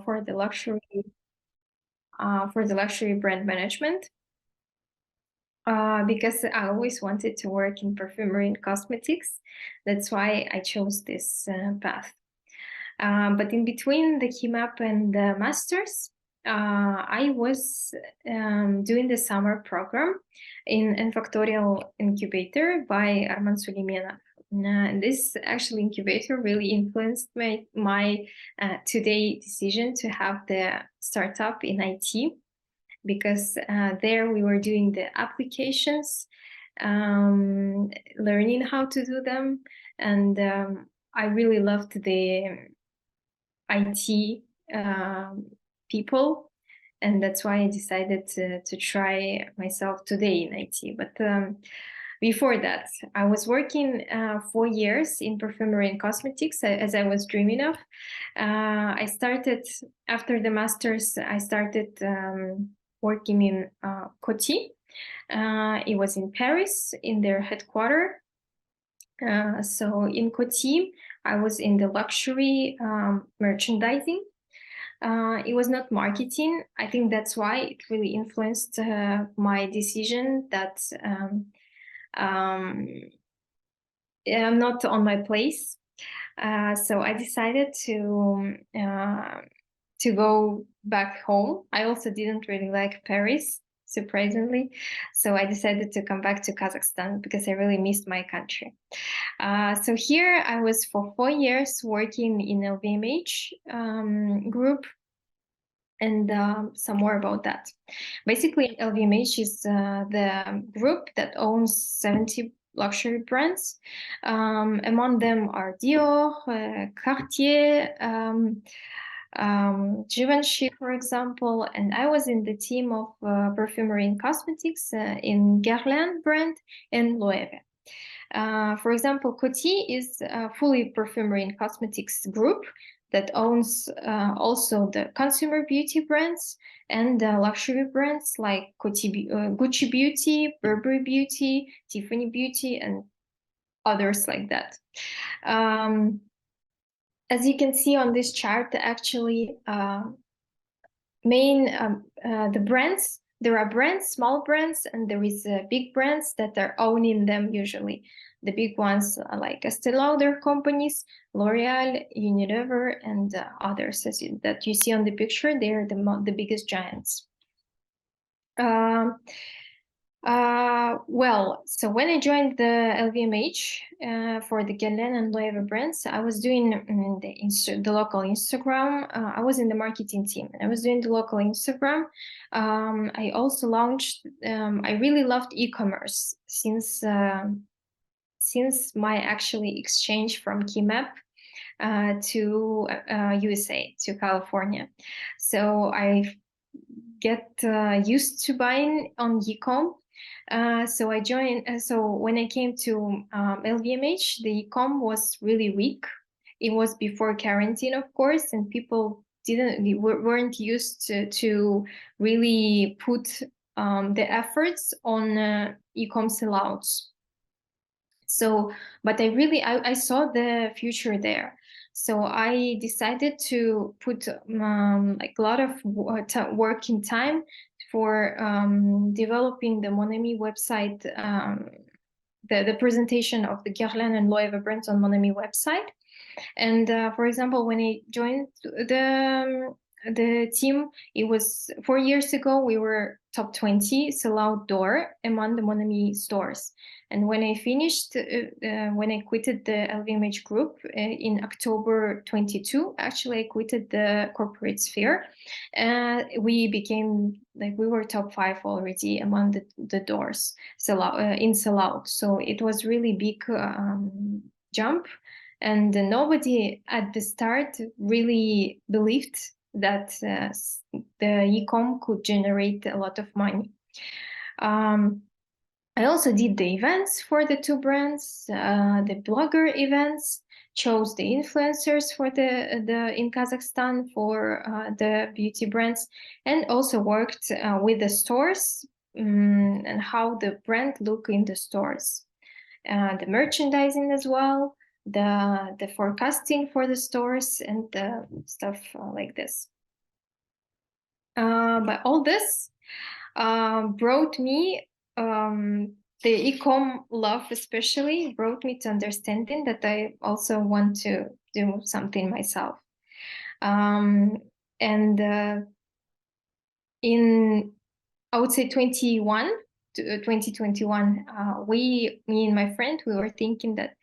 for the luxury brand management. Because I always wanted to work in perfumery and cosmetics. That's why I chose this path. But in between the KeyMap and the Masters, I was doing the summer program in Factorial Incubator by Arman Suleimanov. This actually incubator really influenced my today decision to have the startup in IT, because there we were doing the applications, learning how to do them, and I really loved the IT people, and that's why I decided to try myself today in IT. But before that, I was working 4 years in perfumery and cosmetics, as I was dreaming of. I started, after the masters, I started working in Coty. It was in Paris, in their headquarters. So in Coty, I was in the luxury merchandising. It was not marketing. I think that's why it really influenced my decision that I'm not on my place. So I decided to go back home. I also didn't really like Paris, surprisingly. So I decided to come back to Kazakhstan because I really missed my country. So here I was for 4 years working in LVMH group, and some more about that. Basically, LVMH is the group that owns 70 luxury brands. Among them are Dior, Cartier, Givenchy, for example, and I was in the team of perfumery and cosmetics in Guerlain brand and Loewe. For example, Coty is a fully perfumery and cosmetics group that owns also the consumer beauty brands and luxury brands like Gucci Beauty, Burberry Beauty, Tiffany Beauty, and others like that. As you can see on this chart, actually, the brands, there are brands, small brands, and there is big brands that are owning them usually. The big ones like Estée Lauder companies, L'Oreal, Unilever, and others that you see on the picture. They are the biggest giants. Well, so when I joined the LVMH for the Guerlain and Loewe brands, I was doing the local Instagram. I was in the marketing team. I was doing the local Instagram. I also launched. I really loved e-commerce since my actually exchange from KeyMap to USA, to California. So I get used to buying on e-com. So I joined. So when I came to LVMH, the e-com was really weak. It was before quarantine, of course, and people weren't used to really put the efforts on e-com sellouts. So, but I saw the future there. So I decided to put like a lot of working time for developing the Mon Ami website, the presentation of the Guerlain and Loewe brands on Mon Ami website. And for example, when I joined the team, it was 4 years ago, we were top 20 sellout door among the Mon Ami stores. And when I finished, when I quitted the LVMH group in October 22, actually I quitted the corporate sphere. We became, like, we were top 5 already among the doors in sellout. So it was really big jump. And nobody at the start really believed that the e-com could generate a lot of money. I also did the events for the 2 brands, the blogger events, chose the influencers for the in Kazakhstan for the beauty brands, and also worked with the stores and how the brand look in the stores, the merchandising as well. the forecasting for the stores and the stuff like this. But all this brought me the e-com love, especially brought me to understanding that I also want to do something myself. And in, I would say 2021, me and my friend, we were thinking that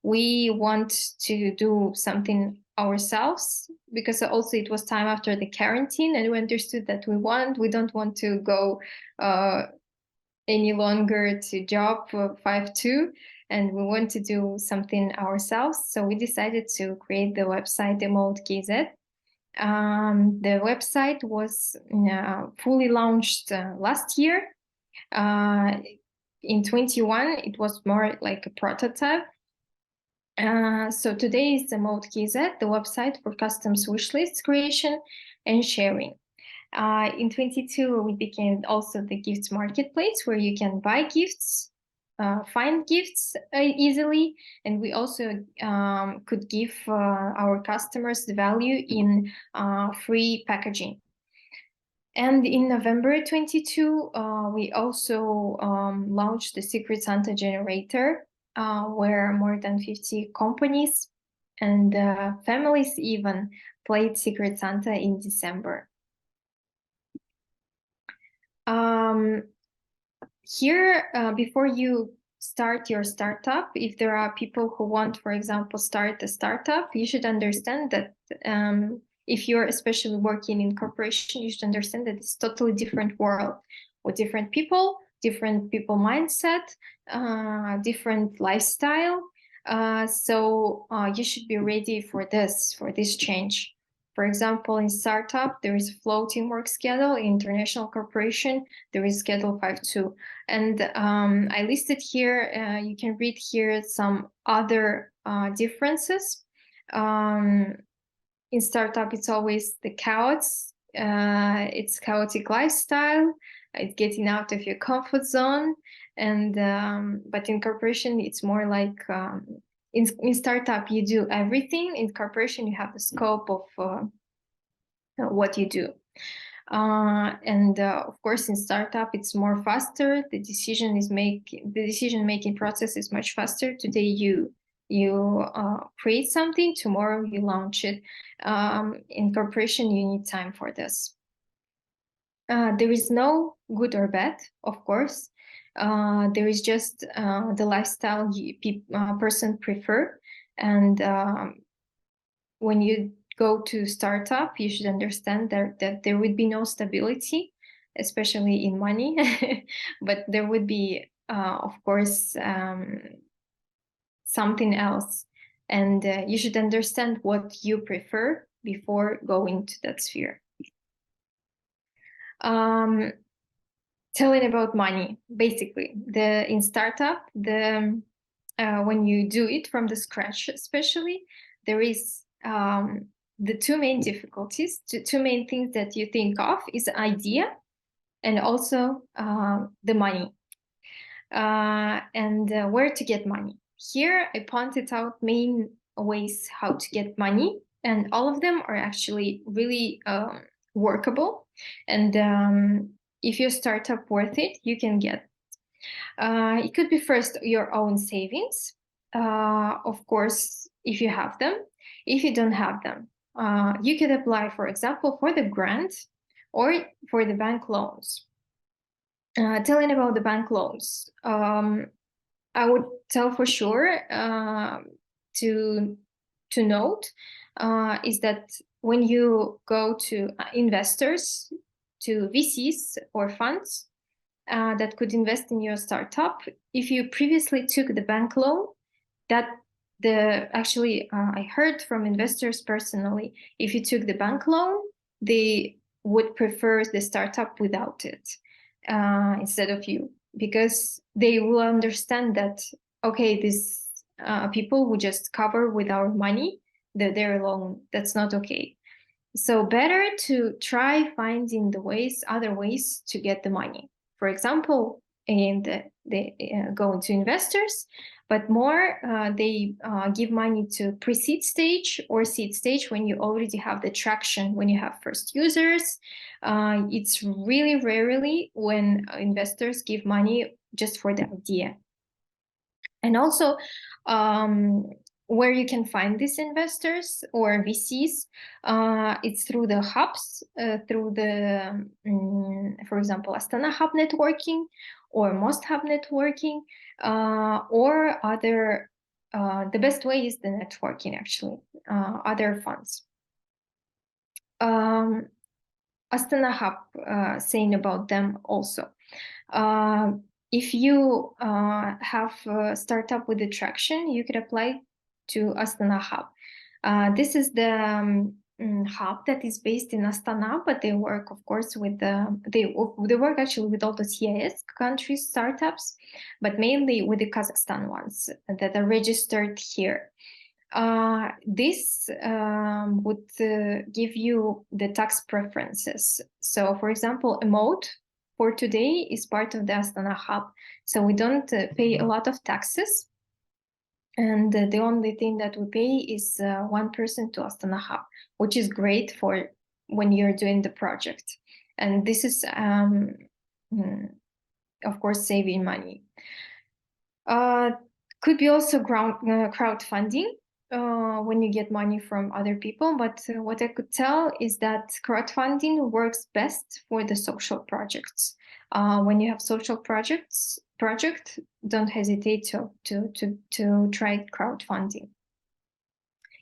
we want to do something ourselves, because also it was time after the quarantine, and we understood that we don't want to go any longer to job 5-2, and we want to do something ourselves. So we decided to create the website EMOTE.kz. The website was fully launched last year. In 21, it was more like a prototype. So today is the EMOTE.kz, the website for custom wish lists creation and sharing. In 22, we became also the gifts marketplace, where you can buy gifts, find gifts easily, and we also could give our customers the value in free packaging. And in November 22, we also launched the Secret Santa generator, where more than 50 companies and families even played Secret Santa in December. Here, before you start your startup, if there are people who want, for example, start a startup, you should understand that if you're especially working in corporation, you should understand that it's totally different world with different people mindset, different lifestyle. So you should be ready for this change. For example, in startup, there is a floating work schedule. In international corporation, there is schedule 5-2. And I listed here, you can read here some other differences. In startup, it's always the chaos. It's chaotic lifestyle. It's getting out of your comfort zone. And but in corporation, it's more like in startup, you do everything. In corporation, you have the scope of what you do. And of course, in startup, it's more faster. The decision-making process is much faster. Today, you create something. Tomorrow, you launch it. In corporation, you need time for this. There is no good or bad, of course. There is just the lifestyle person prefer. And when you go to startup, you should understand that there would be no stability, especially in money, but there would be, of course, something else. And you should understand what you prefer before going to that sphere. Telling about money, basically, in startup, when you do it from the scratch, especially, there is the two main difficulties, two main things that you think of is idea and also the money, and where to get money. Here, I pointed out main ways how to get money, and all of them are actually really workable. And if your startup worth it, you can get. It could be first your own savings, of course, if you have them. If you don't have them, you could apply, for example, for the grant or for the bank loans. Telling about the bank loans, I would tell for sure to note is that when you go to investors, to VCs or funds that could invest in your startup, if you previously took the bank loan, that I heard from investors personally, if you took the bank loan, they would prefer the startup without it instead of you, because they will understand that, okay, these people who just cover with our money their loan, that's not okay. So better to try finding other ways to get the money. For example, going to investors, but more they give money to pre-seed stage or seed stage when you already have the traction, when you have first users. It's really rarely when investors give money just for the idea. And also, where you can find these investors or VCs, it's through the hubs, through the, for example, Astana Hub networking or Most Hub networking, or other, the best way is the networking, actually, other funds. Astana Hub, saying about them also. If you have a startup with attraction, you could apply to Astana Hub. This is the hub that is based in Astana, but they work, of course, with they work actually with all the CIS countries startups, but mainly with the Kazakhstan ones that are registered here. This would give you the tax preferences. So, for example, EMOTE for today is part of the Astana Hub. So we don't pay a lot of taxes. And the only thing that we pay is 1% to Astana Hub, which is great for when you're doing the project. And this is, of course, saving money. Could be also crowdfunding when you get money from other people. But what I could tell is that crowdfunding works best for the social projects. When you have social project, don't hesitate to try crowdfunding.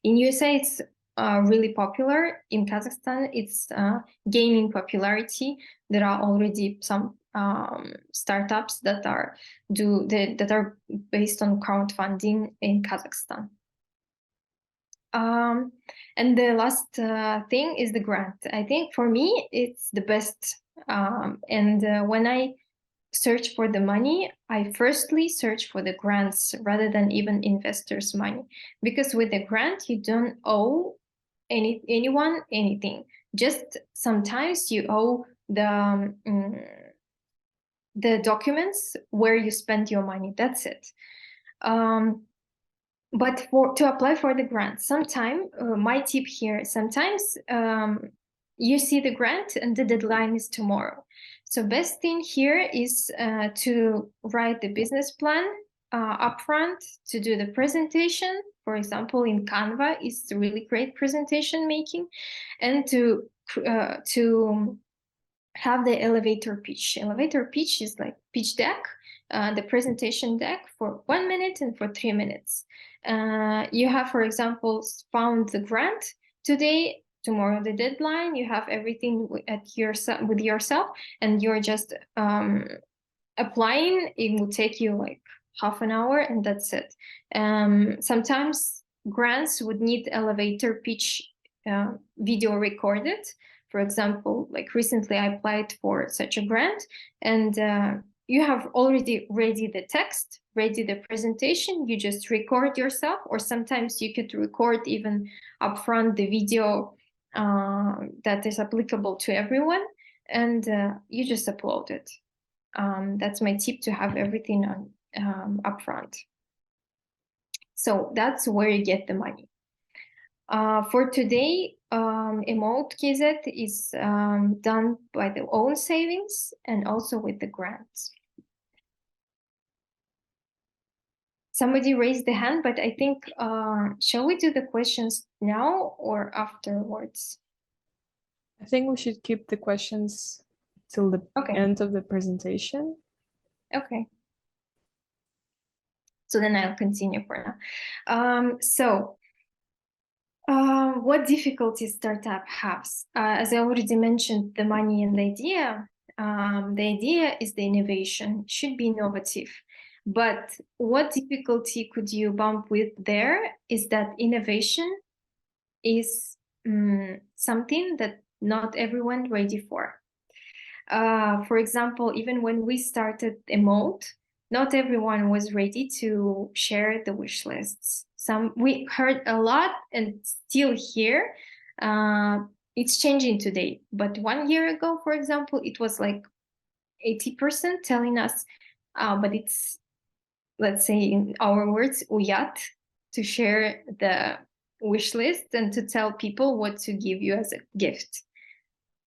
In USA, it's really popular. In Kazakhstan, it's gaining popularity. There are already some startups that are based on crowdfunding in Kazakhstan. And the last thing is the grant. I think for me, it's the best. And when I search for the money, I firstly search for the grants rather than even investors' money, because with the grant, you don't owe anyone anything. Just sometimes you owe the documents where you spend your money. That's it. But to apply for the grant, my tip here, sometimes you see the grant and the deadline is tomorrow. So best thing here is to write the business plan upfront, to do the presentation. For example, in Canva, it's really great presentation making, and to have the elevator pitch. Elevator pitch is like pitch deck, the presentation deck for 1 minute and for 3 minutes. You have, for example, found the grant today, tomorrow the deadline, you have everything with yourself, and you're just applying. It will take you like half an hour, and that's it. Sometimes grants would need elevator pitch video recorded. For example, like recently I applied for such a grant, and you have already ready the text, ready the presentation, you just record yourself, or sometimes you could record even upfront the video that is applicable to everyone, and you just upload it. That's my tip, to have everything on upfront. So that's where you get the money. For today, EMOTE.kz is done by their own savings and also with the grants. Somebody raised the hand, but I think, shall we do the questions now or afterwards? I think we should keep the questions till the end of the presentation. Okay. So then I'll continue for now. What difficulties startup has? As I already mentioned, the money and the idea. The idea is the innovation, should be innovative. But what difficulty could you bump with there is that innovation is something that not everyone ready for. For example, even when we started EMOTE, not everyone was ready to share the wish lists. We heard a lot, and still here. It's changing today. But 1 year ago, for example, it was like 80% telling us, but it's let's say in our words, uyat, to share the wish list and to tell people what to give you as a gift.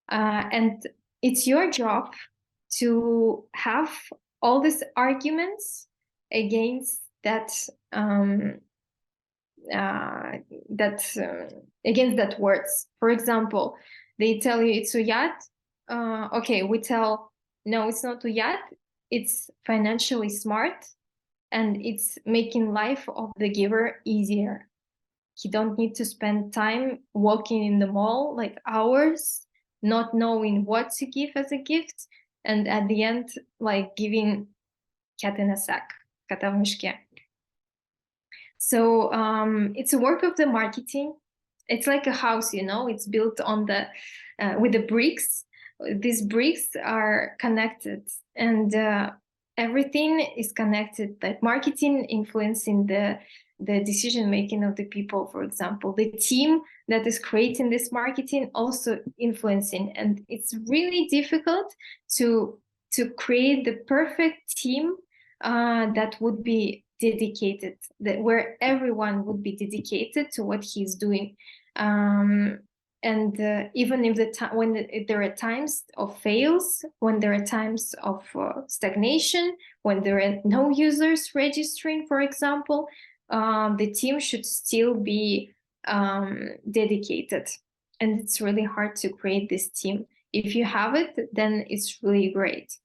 And it's your job to have all these arguments against that against that words. For example, they tell you it's uyat. Okay, we tell no, it's not uyat. It's financially smart, and it's making life of the giver easier. You don't need to spend time walking in the mall like hours, not knowing what to give as a gift, and at the end, like giving cat in a sack, кота в мешке. So it's a work of the marketing. It's like a house, you know, it's built on the with the bricks. These bricks are connected, and everything is connected, like marketing influencing the decision making of the people, for example, the team that is creating this marketing also influencing. And it's really difficult to create the perfect team that would be dedicated, where everyone would be dedicated to what he's doing. And even if when there are times of fails, when there are times of stagnation, when there are no users registering, for example, the team should still be dedicated. And it's really hard to create this team. If you have it, then it's really great.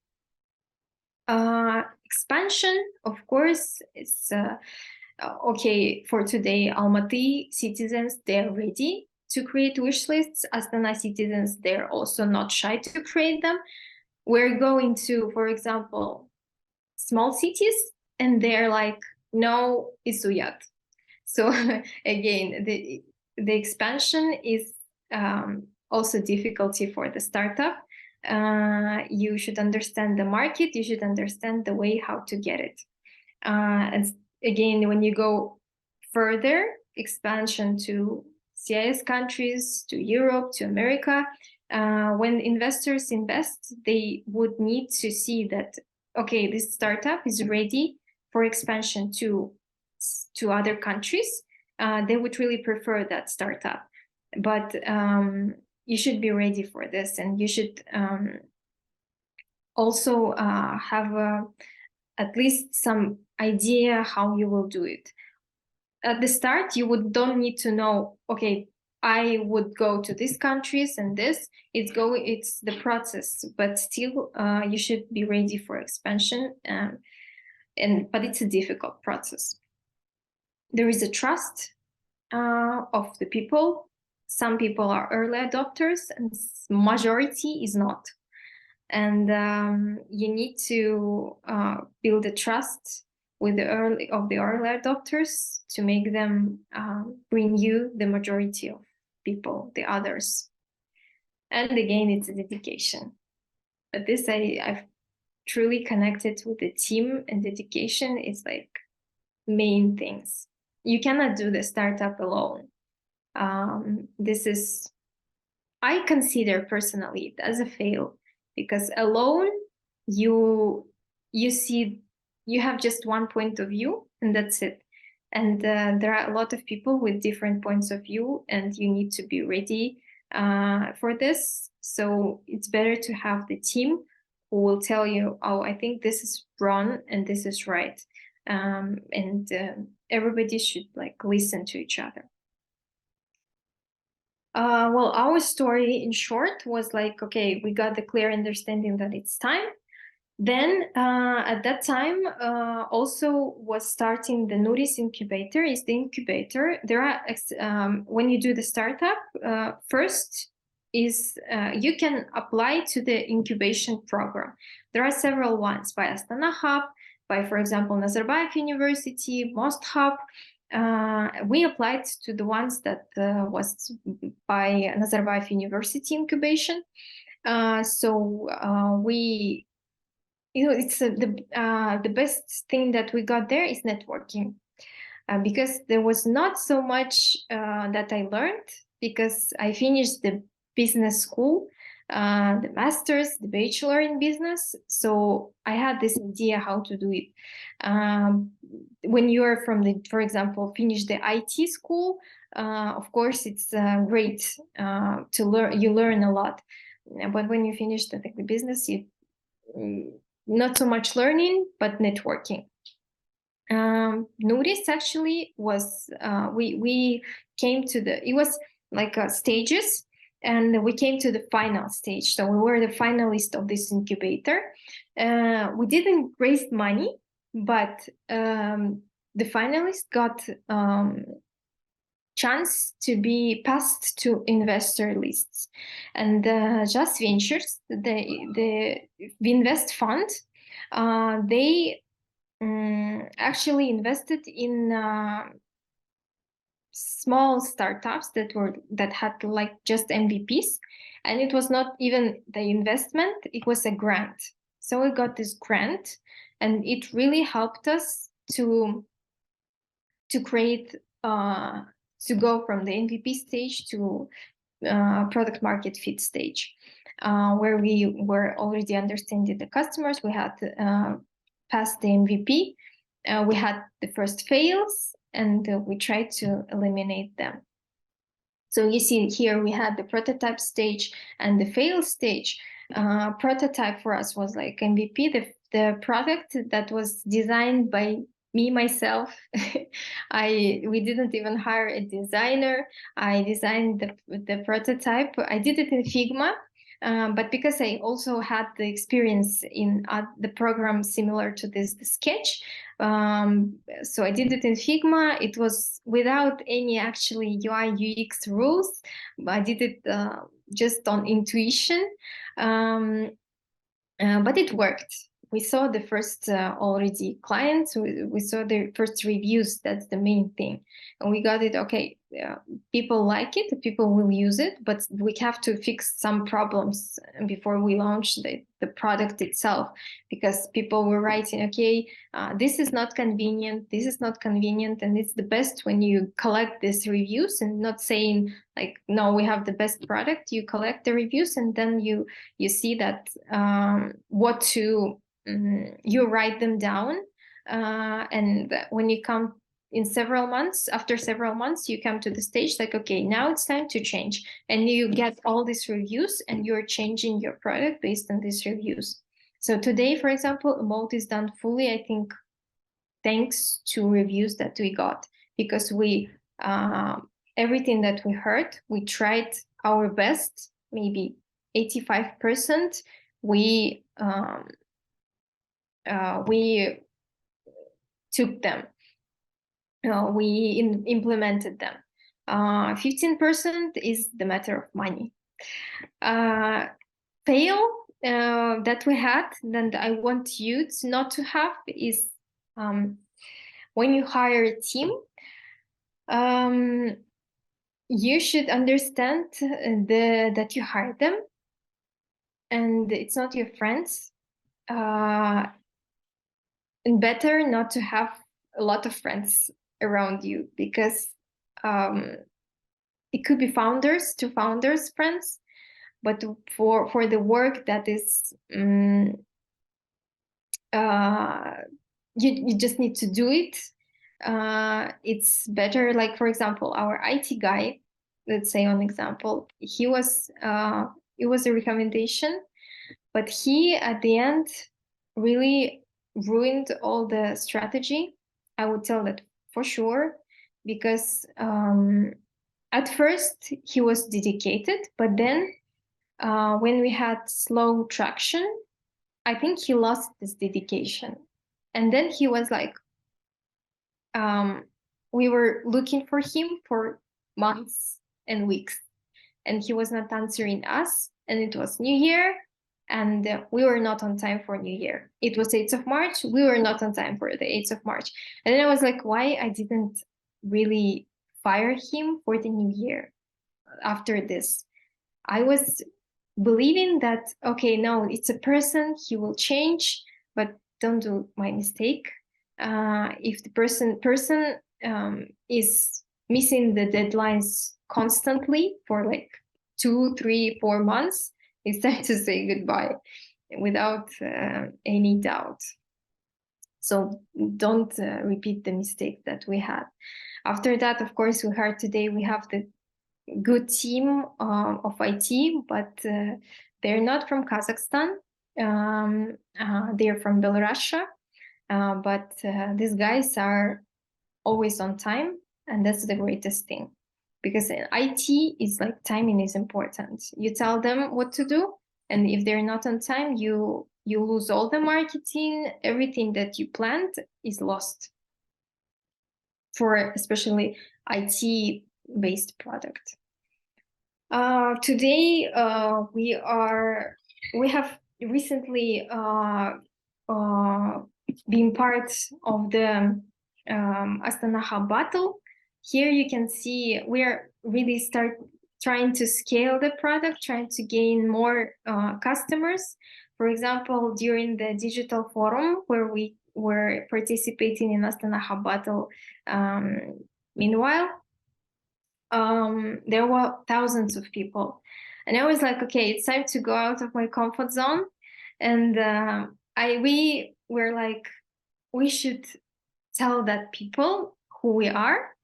Expansion, of course, is okay. For today, Almaty citizens, they're ready to create wish lists. Astana citizens, they're also not shy to create them. We're going to, for example, small cities, and they're like, no, it's uyat. So again, the expansion is also difficulty for the startup. You should understand the market, you should understand the way how to get it. And again, when you go further, expansion to CIS countries, to Europe, to America, when investors invest, they would need to see that, okay, this startup is ready for expansion to other countries. They would really prefer that startup. But you should be ready for this, and you should also have at least some idea how you will do it. At the start, you don't need to know, okay, I would go to these countries and this. It's the process, but still you should be ready for expansion. But it's a difficult process. There is a trust of the people. Some people are early adopters, and majority is not. And you need to build a trust with the early adopters to make them bring you the majority of people, the others. And again, it's a dedication. But this I've truly connected with the team, and dedication is like main things. You cannot do the startup alone. This is, I consider personally it as a fail, because alone you see, you have just one point of view and that's it. And there are a lot of people with different points of view, and you need to be ready for this. So it's better to have the team who will tell you, oh, I think this is wrong and this is right. And everybody should like listen to each other. Well, our story in short was like, okay, we got the clear understanding that it's time. Then at that time also was starting the Nuris incubator. Is the incubator. There are when you do the startup, first is you can apply to the incubation program. There are several ones by Astana Hub, by, for example, Nazarbayev University, Most Hub. We applied to the ones that was by Nazarbayev University incubation. So we, it's the best thing that we got there is networking, because there was not so much that I learned, because I finished the business school. the master's, the bachelor in business. So I had this idea how to do it. When you are from the, for example, finish the IT school, of course, it's great to learn. You learn a lot, but when you finish the business, you not so much learning, but networking. Notice actually was we came to it was like stages, and we came to the final stage. So we were the finalist of this incubator. We didn't raise money, but the finalists got chance to be passed to investor lists, and Just Ventures, the Invest fund, they actually invested in small startups that had like just MVPs, and it was not even the investment, it was a grant. So we got this grant, and it really helped us to create to go from the MVP stage to product market fit stage, where we were already understanding the customers. We had passed the MVP. We had the first fails, and we tried to eliminate them. So you see here we had the prototype stage and the fail stage. Prototype for us was like MVP, the product that was designed by me myself. We didn't even hire a designer. I designed the prototype. I did it in Figma. But because I also had the experience in the program similar to the sketch, so I did it in Figma. It was without any actually UI UX rules. I did it just on intuition, but it worked. We saw the first already clients. We saw the first reviews. That's the main thing, and we got it. Okay, people like it. People will use it, but we have to fix some problems before we launch the product itself, because people were writing, okay, this is not convenient. This is not convenient, and it's the best when you collect these reviews and not saying like, no, we have the best product. You collect the reviews, and then you see that what to you write them down, and when you come in after several months, you come to the stage like, okay, now it's time to change, and you get all these reviews, and you're changing your product based on these reviews. So today, for example, EMOTE is done fully, I think, thanks to reviews that we got, because we everything that we heard, we tried our best, maybe 85%. We took them. We implemented them. 15% is the matter of money. Fail that we had, and I want you not to have, is when you hire a team, you should understand that you hire them, and it's not your friends. And better not to have a lot of friends around you, because it could be two founders friends, but for the work that is you just need to do it. It's better, like, for example, our IT guy, let's say on example, it was a recommendation, but he at the end really ruined all the strategy. I would tell that for sure, because at first he was dedicated, but then when we had slow traction, I think he lost this dedication. And then he was like, we were looking for him for months and weeks, and he was not answering us, and it was New Year, and we were not on time for New Year. It was 8th of March. We were not on time for the 8th of March. And then I was like, why I didn't really fire him for the New Year after this? I was believing that, okay, no, it's a person, he will change, but don't do my mistake. If the person is missing the deadlines constantly for like 2, 3, 4 months, it's time to say goodbye without any doubt. So don't repeat the mistake that we had. After that, of course, we heard today we have the good team of IT, but they're not from Kazakhstan. They're from Belarus, but these guys are always on time, and that's the greatest thing. Because in IT is like timing is important. You tell them what to do, and if they're not on time, you lose all the marketing. Everything that you planned is lost. For especially IT-based product. Today we have recently been part of the Astana Hub Battle. Here you can see we're really trying to scale the product, trying to gain more customers. For example, during the digital forum where we were participating in Astana Hub Battle, meanwhile, there were thousands of people. And I was like, okay, it's time to go out of my comfort zone. And we were like, we should tell that people who we are.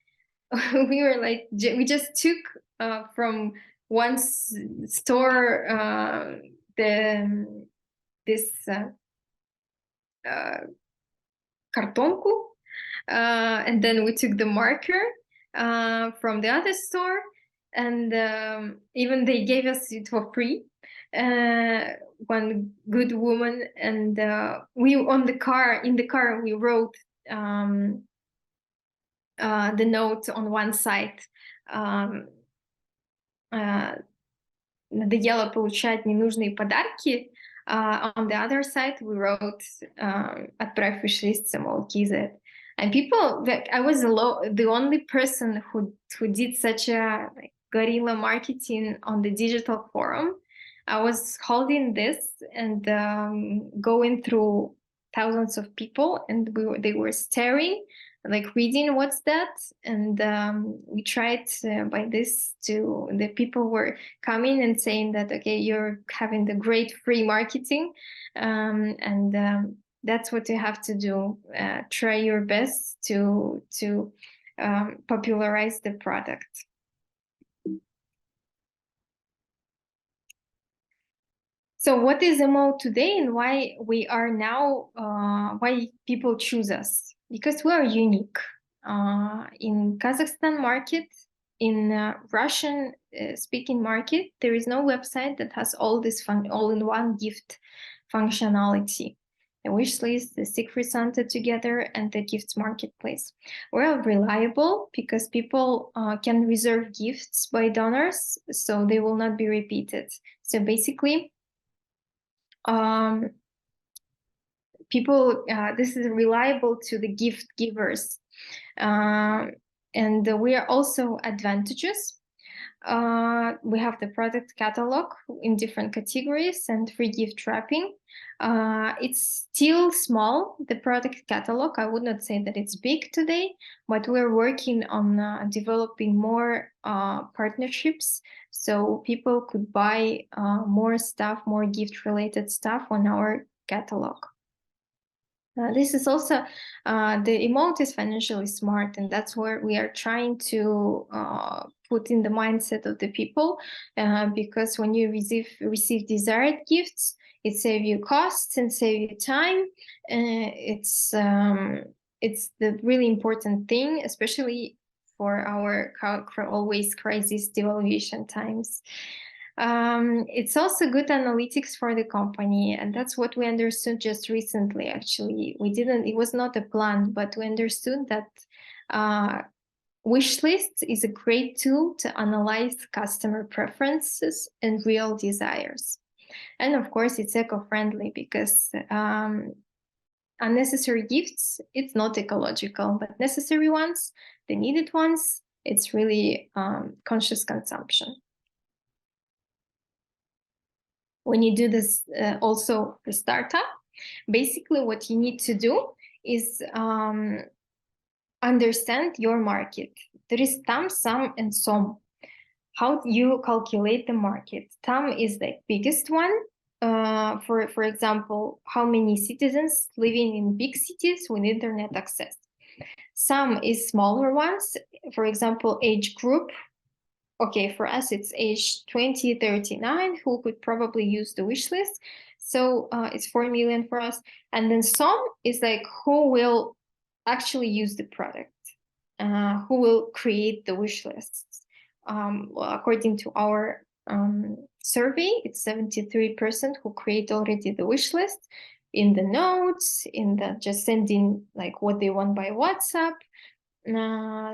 We were like, we just took from one store this kartonku, and then we took the marker from the other store, and even they gave us it for free. One good woman, and we in the car we wrote the note on one side. Надоело получать ненужные подарки. On the other side, we wrote "Отправь wishlist с EMOTE.kz." And people, I was the only person who did such a guerrilla marketing on the digital forum. I was holding this and going through thousands of people, and they were staring, like reading what's that. And we tried by this to the people were coming and saying that, okay, you're having the great free marketing, and that's what you have to do. Try your best to popularize the product. So what is EMOTE today, and why we are now, why people choose us? Because we are unique. In Kazakhstan market, in Russian speaking market, there is no website that has all this all-in-one gift functionality. The wish list, the secret Santa together, and the gifts marketplace. We're reliable because people can reserve gifts by donors, so they will not be repeated. So basically, people, this is reliable to the gift givers. And we are also advantageous. We have the product catalog in different categories and free gift wrapping. It's still small, the product catalog. I would not say that it's big today, but we're working on developing more partnerships so people could buy more stuff, more gift-related stuff on our catalog. This is also, the EMOTE is financially smart, and that's where we are trying to put in the mindset of the people, because when you receive desired gifts, it saves you costs and save you time. It's the really important thing, especially for our always crisis devaluation times. It's also good analytics for the company, and that's what we understood just recently. Actually, it was not a plan, but we understood that wish list is a great tool to analyze customer preferences and real desires. And of course, it's eco-friendly because unnecessary gifts, it's not ecological, but necessary ones, the needed ones, it's really conscious consumption. When you do this also the startup, basically what you need to do is understand your market. There is там, сам, and som. how you calculate the market. TAM is the biggest one. For example, how many citizens living in big cities with internet access. Some is smaller ones, for example, age group. Okay, for us, it's age 20-39, who could probably use the wish list. So it's 4 million for us. And then some is like who will actually use the product, who will create the wish lists. Well, according to our survey, it's 73% who create already the wish list in the notes, in the just sending like what they want by WhatsApp.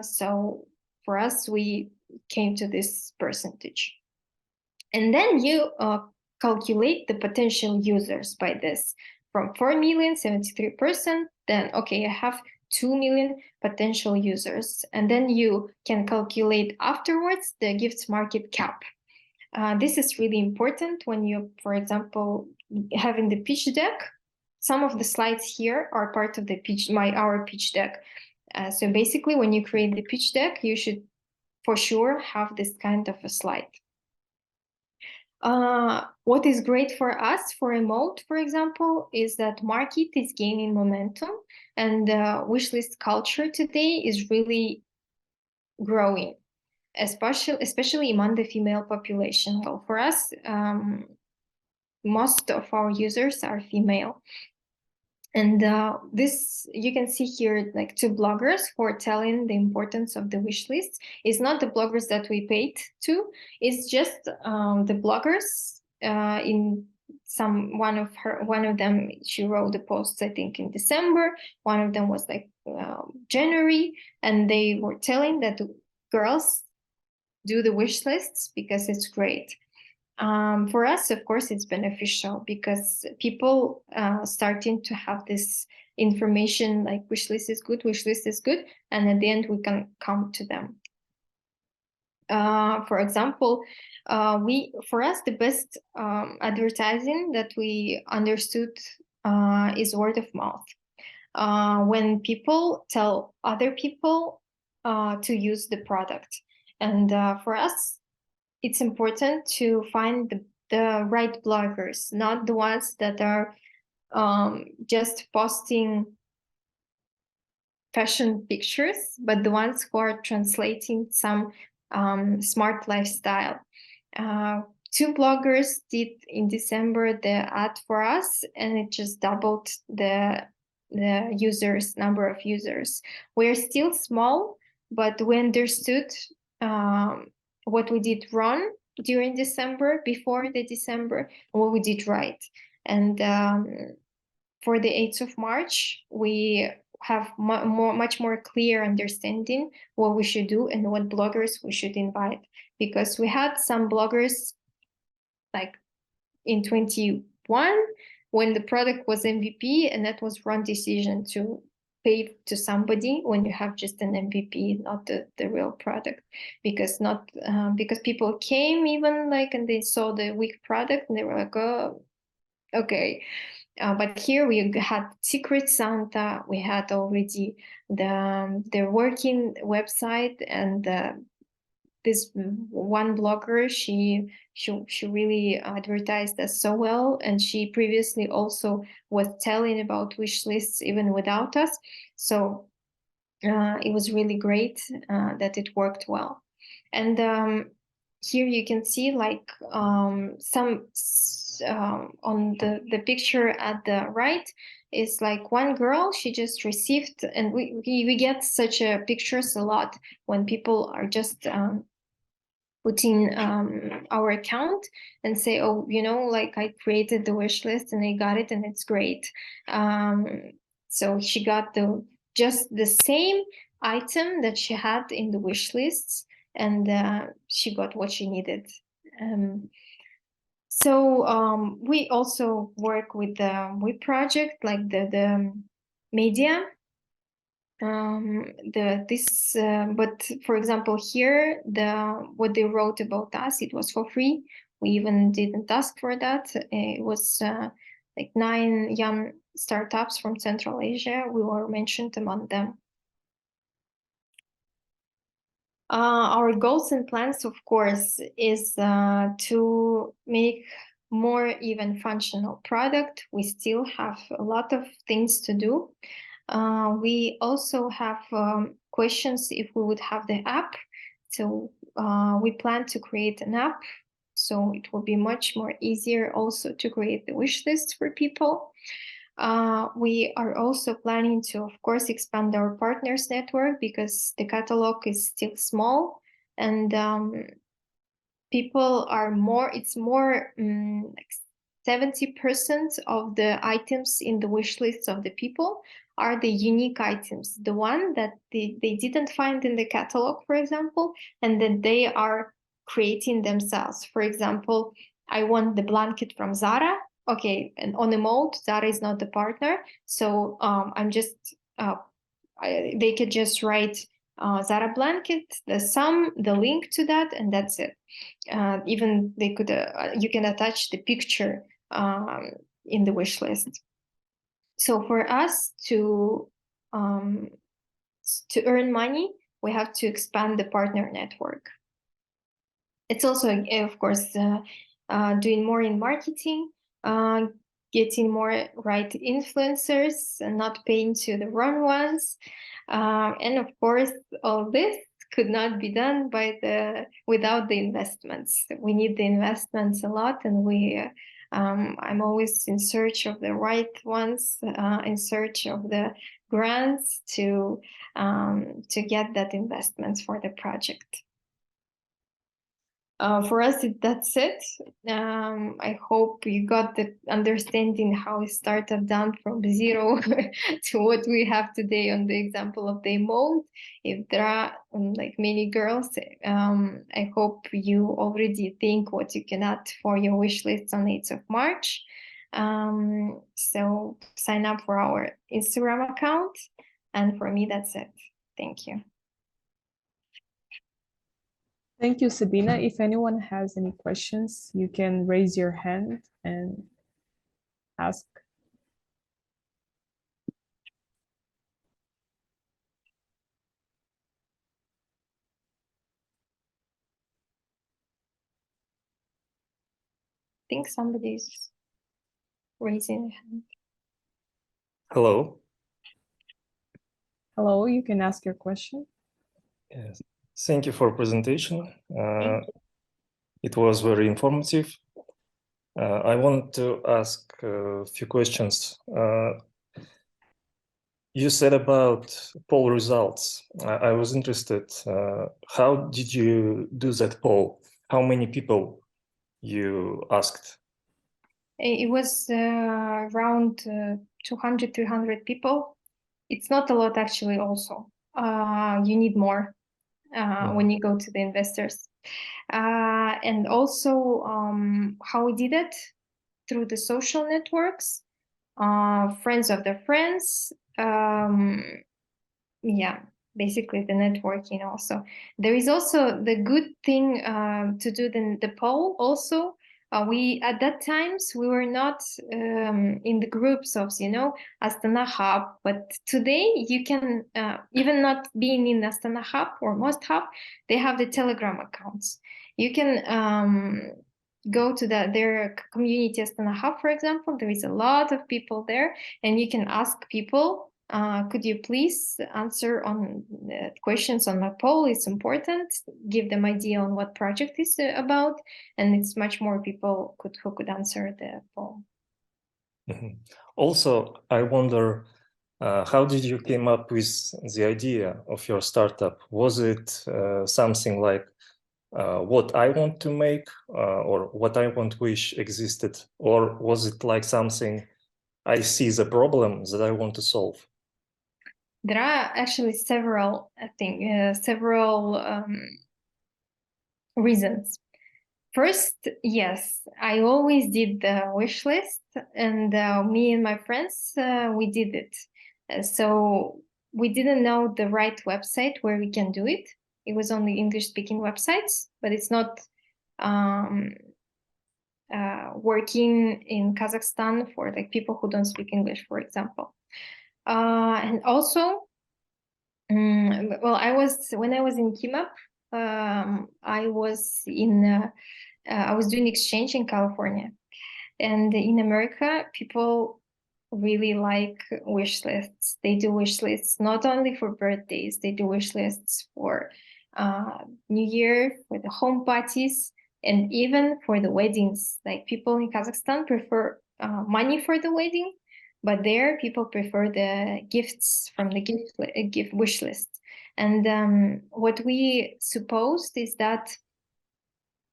So for us, we came to this percentage. And then you calculate the potential users by this. From 4 million, 73%, then, okay, I have 2 million potential users. And then you can calculate afterwards the gifts market cap. This is really important when you, for example, having the pitch deck. Some of the slides here are part of the pitch, our pitch deck. So basically, when you create the pitch deck, you should for sure have this kind of a slide. What is great for us, for EMOTE, for example, is that market is gaining momentum, and wishlist culture today is really growing, especially among the female population. Well, for us, most of our users are female. And this, you can see here, like 2 bloggers who are telling the importance of the wish list. It's not the bloggers that we paid to, it's just the bloggers in one of them, she wrote the posts, I think, in December. One of them was like January, and they were telling that the girls do the wish lists because it's great. For us, of course, it's beneficial because people starting to have this information like wish list is good, and at the end we can come to them. For example, for us, the best advertising that we understood is word of mouth. When people tell other people to use the product. And for us, it's important to find the right bloggers, not the ones that are just posting fashion pictures, but the ones who are translating some smart lifestyle. 2 bloggers did in December the ad for us, and it just doubled the number of users. We're still small, but we understood what we did wrong during December, before the December, and what we did right. And for the 8th of March, we have much more clear understanding what we should do and what bloggers we should invite. Because we had some bloggers like in 21 when the product was MVP, and that was wrong decision to pay to somebody when you have just an MVP, not the real product. Because people came even like, and they saw the weak product and they were like, oh, okay. But here we had Secret Santa, we had already the working website, and this one blogger, she really advertised us so well, and she previously also was telling about wish lists even without us. So it was really great that it worked well. And here you can see like some on the picture at the right is like one girl, she just received, and we get such pictures a lot when people are just putting our account and say, oh, like I created the wish list and I got it and it's great. So she got just the same item that she had in the wish lists, and she got what she needed. So we also work with the WE project, like the media. But for example, here what they wrote about us, it was for free. We even didn't ask for that. It was like 9 young startups from Central Asia. We were mentioned among them. Our goals and plans, of course, is to make more even functional product. We still have a lot of things to do. We also have questions if we would have the app. So we plan to create an app. So it will be much more easier also to create the wish list for people. We are also planning to, of course, expand our partners network because the catalog is still small and people are more, it's more like 70% of the items in the wish lists of the people are the unique items, the one that they didn't find in the catalog, for example, and that they are creating themselves. For example, I want the blanket from Zara. Okay, and on EMOTE, Zara is not the partner, so I'm just they could just write Zara blanket, the sum, the link to that, and that's it. Even they could you can attach the picture in the wish list. So for us to earn money, we have to expand the partner network. It's also, of course, doing more in marketing, getting more right influencers and not paying to the wrong ones. And of course, all this could not be done without the investments. We need the investments a lot, and I'm always in search of the right ones, in search of the grants to get that investments for the project. For us, that's it. I hope you got the understanding how a startup done from zero to what we have today on the example of the EMOTE. If there are like many girls, I hope you already think what you can add for your wish list on 8th of March. So sign up for our Instagram account. And for me, that's it. Thank you. Thank you, Sabina. If anyone has any questions, you can raise your hand and ask. I think somebody's raising a hand. Hello. Hello, you can ask your question. Yes. Thank you for presentation. It was very informative. I want to ask a few questions. You said about poll results. I was interested. How did you do that poll? How many people you asked? It was around 200, 300 people. It's not a lot actually also. You need more when you go to the investors. And also how we did it through the social networks, friends of their friends. Yeah, basically the networking also. There is also the good thing to do the poll also. We at that times we were not in the groups of Astana Hub, but today you can even not being in Astana Hub or Most Hub, they have the Telegram accounts. You can go to their community Astana Hub, for example. There is a lot of people there, and you can ask people. Could you please answer on questions on my poll? It's important. Give them idea on what project is about, and it's much more people who could answer the poll. Mm-hmm. Also, I wonder, how did you came up with the idea of your startup? Was it something like what I want to make or what I want wish existed? Or was it like something I see the problem that I want to solve? There are actually several, I think, several reasons. First, yes, I always did the wish list, and me and my friends, we did it. So we didn't know the right website where we can do it. It was only English-speaking websites, but it's not working in Kazakhstan for like people who don't speak English, for example. And also, well, when I was in Kimap, I was doing exchange in California, and in America, people really like wish lists. They do wish lists not only for birthdays, they do wish lists for New Year, for the home parties, and even for the weddings. Like people in Kazakhstan prefer money for the wedding, but there people prefer the gifts from the gift wish list. And what we supposed is that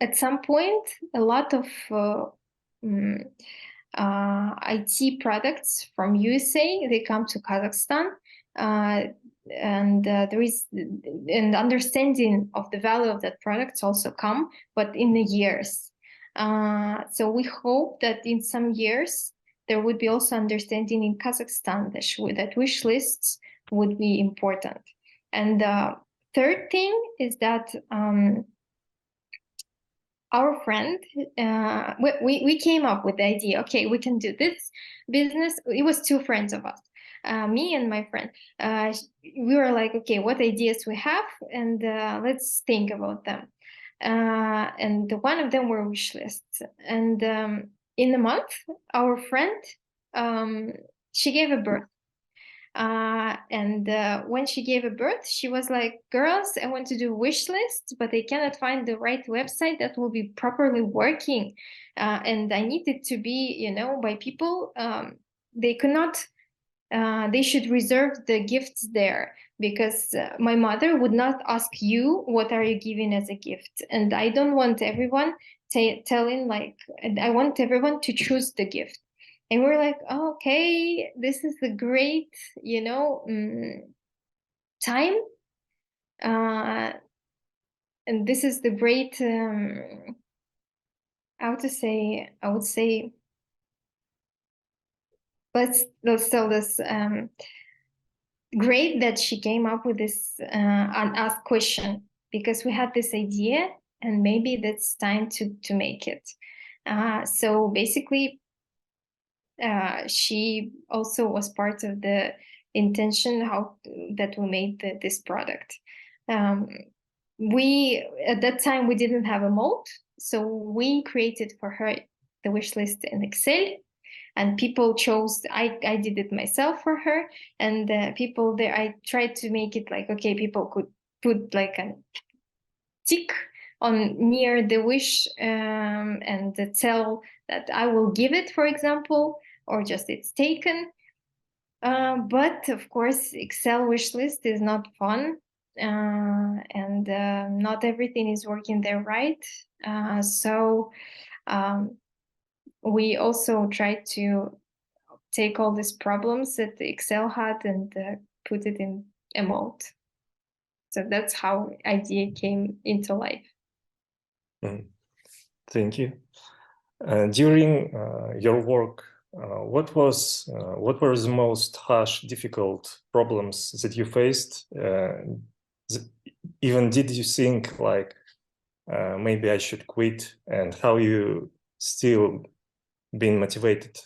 at some point, a lot of IT products from USA, they come to Kazakhstan, and there is an understanding of the value of that products also come, but in the years. So we hope that in some years there would be also understanding in Kazakhstan that wish lists would be important. And the third thing is that our friend, we came up with the idea, okay, we can do this business. It was two friends of us, me and my friend. We were like, okay, what ideas we have, and let's think about them. And one of them were wish lists. And in a month, our friend, she gave a birth. And when she gave a birth, she was like, girls, I want to do wish lists, but I cannot find the right website that will be properly working. And I need it to be, by people. They could not, they should reserve the gifts there, because my mother would not ask you, what are you giving as a gift? And I don't want everyone telling like, I want everyone to choose the gift. And we're like, oh, okay, this is a great, time. And this is the great, I would say, let's tell this, great that she came up with this unasked question, because we had this idea and maybe that's time to make it. So basically, she also was part of the intention that we made this product. We at that time we didn't have EMOTE, so we created for her the wish list in Excel, and people chose. I did it myself for her, and people there. I tried to make it like, okay, people could put like a tick on near the wish, and tell that I will give it, for example, or just it's taken. But of course, Excel wish list is not fun, and not everything is working there right. So we also tried to take all these problems that the Excel had and put it in EMOTE. So that's how idea came into life. Thank you. During your work, what were the most harsh, difficult problems that you faced? Even did you think like, maybe I should quit, and how you still been motivated?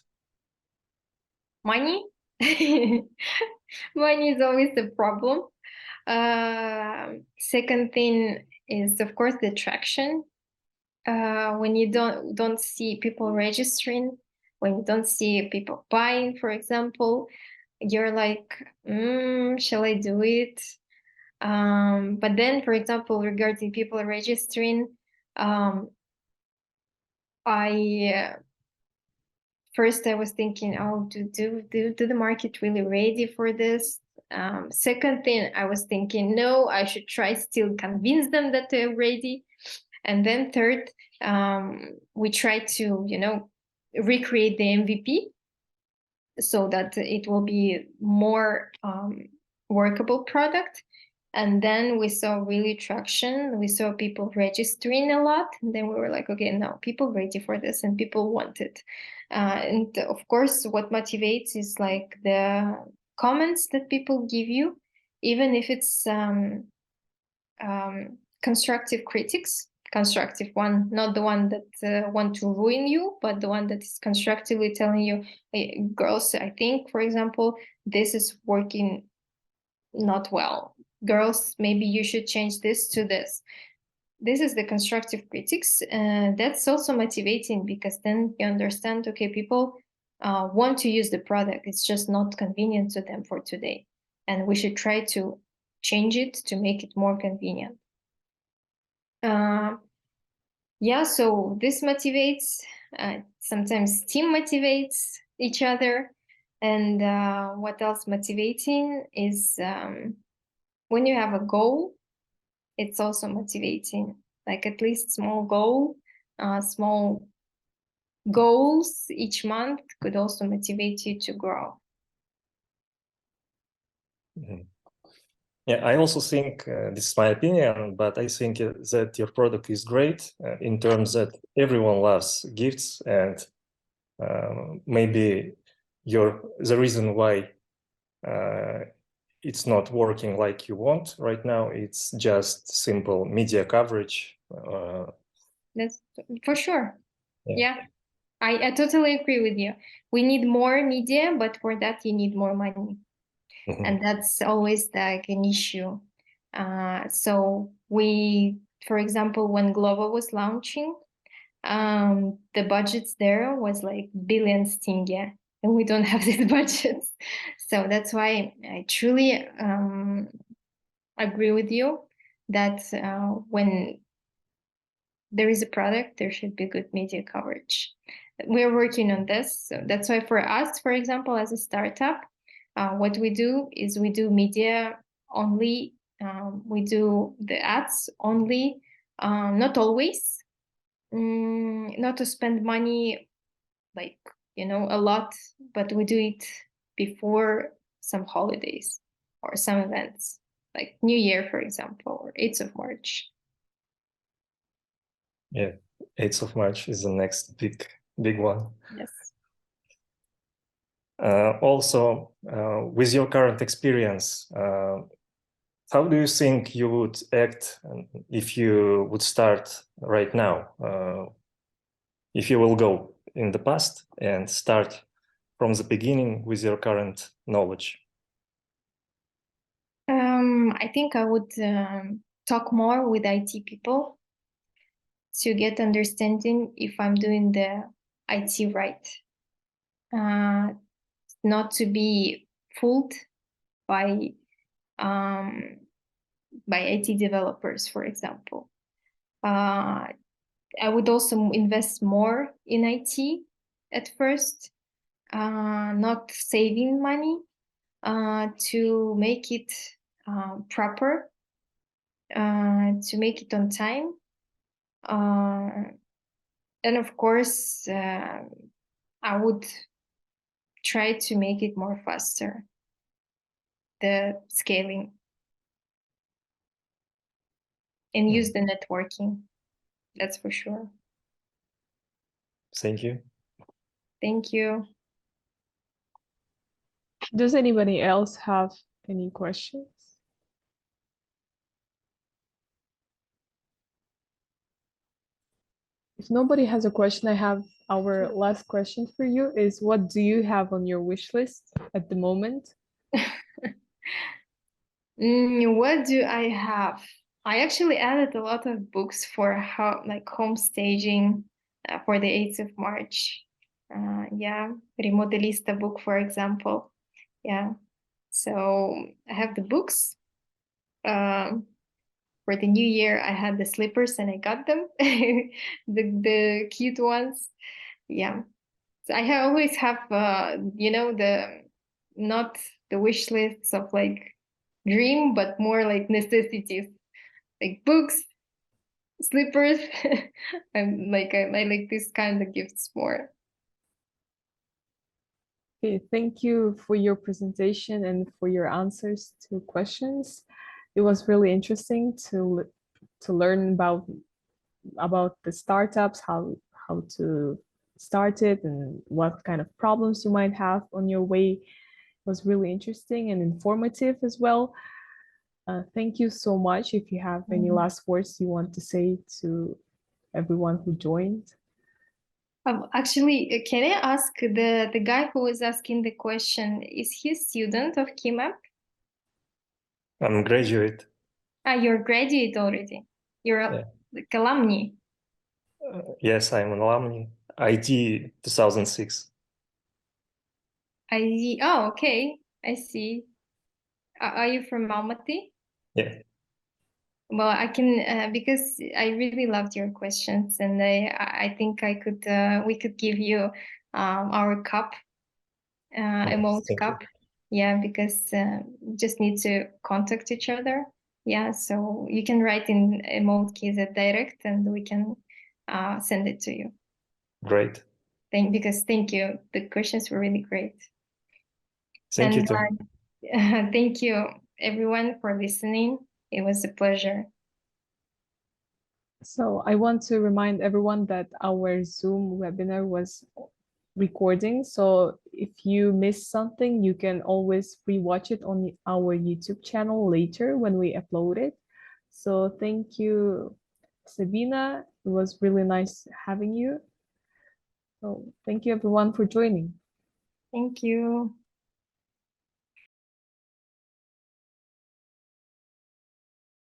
Money. Money is always the problem. Second thing is, of course, the traction. When you don't see people registering, when you don't see people buying, for example, you're like, shall I do it? But then, for example, regarding people registering, first I was thinking, oh, do the market really ready for this? Second thing, I was thinking, no, I should try still convince them that they're ready. And then third, we try to, recreate the MVP so that it will be more workable product. And then we saw really traction. We saw people registering a lot. And then we were like, okay, now people ready for this and people want it. And of course, what motivates is like the comments that people give you, even if it's constructive critics. Constructive one, not the one that want to ruin you, but the one that is constructively telling you, hey, girls, I think, for example, this is working not well. girls, maybe you should change this to this. This is the constructive critics. That's also motivating, because then you understand, okay, people want to use the product. It's just not convenient to them for today. And we should try to change it to make it more convenient. Yeah, so this motivates. Sometimes team motivates each other. And what else motivating is when you have a goal, it's also motivating. Like at least small goals each month could also motivate you to grow. Mhm. Yeah, I also think, this is my opinion, but I think that your product is great in terms that everyone loves gifts, and maybe the reason why it's not working like you want right now, it's just simple media coverage. That's for sure. Yeah. Yeah, I totally agree with you. We need more media, but for that you need more money. Mhm. And that's always like an issue. So we, for example, when Glovo was launching, the budgets there was like billions tenge, and we don't have these budgets. So that's why I truly agree with you that when there is a product, there should be good media coverage. We're working on this. So that's why for us, for example, as a startup, what we do is we do media only. We do the ads only, not always, not to spend money like, a lot, but we do it before some holidays or some events, like New Year, for example, or 8th of March. Yeah, 8th of March is the next big one. Yes. Also, with your current experience, how do you think you would act if you would start right now? If you will go in the past and start from the beginning with your current knowledge? I think I would talk more with IT people to get understanding if I'm doing the IT right. Not to be fooled by IT developers, for example. I would also invest more in IT at first, not saving money, to make it proper, to make it on time. And of course, I would try to make it more faster, the scaling, and use the networking. That's for sure. Thank you. Thank you. Does anybody else have any questions? If nobody has a question, I have our last question for you is, what do you have on your wish list at the moment? What do I have? I actually added a lot of books for home staging for the 8th of March. Yeah, Remodelista book, for example. Yeah, so I have the books. For the new year, I had the slippers and I got them, the cute ones. Yeah, so I always have the not the wish lists of like dream, but more like necessities, like books, slippers. And like I like this kind of gifts more. Okay, thank you for your presentation and for your answers to questions. It was really interesting to learn about the startups, how to start it, and what kind of problems you might have on your way. It was really interesting and informative as well. Thank you so much. If you have any last words you want to say to everyone who joined. Actually, can I ask the guy who was asking the question, is he a student of KeyMap? I'm a graduate. You're a graduate already. You're Yeah. like alumni. Yes, I'm an alumni. IT 2006. Oh, okay. I see. Are you from Almaty? Yeah, Well, I can because I really loved your questions, and I think we could give you our cup, yes, emote thank you. cup. Yeah, because we just need to contact each other. Yeah, so you can write in EMOTE.kz direct, and we can send it to you. Great. Thank you. The questions were really great. Thank you And too. thank you everyone for listening. It was a pleasure. So I want to remind everyone that our Zoom webinar was recording. So if you missed something, you can always rewatch it on our YouTube channel later when we upload it. So thank you, Sabina. It was really nice having you. So thank you everyone for joining. Thank you.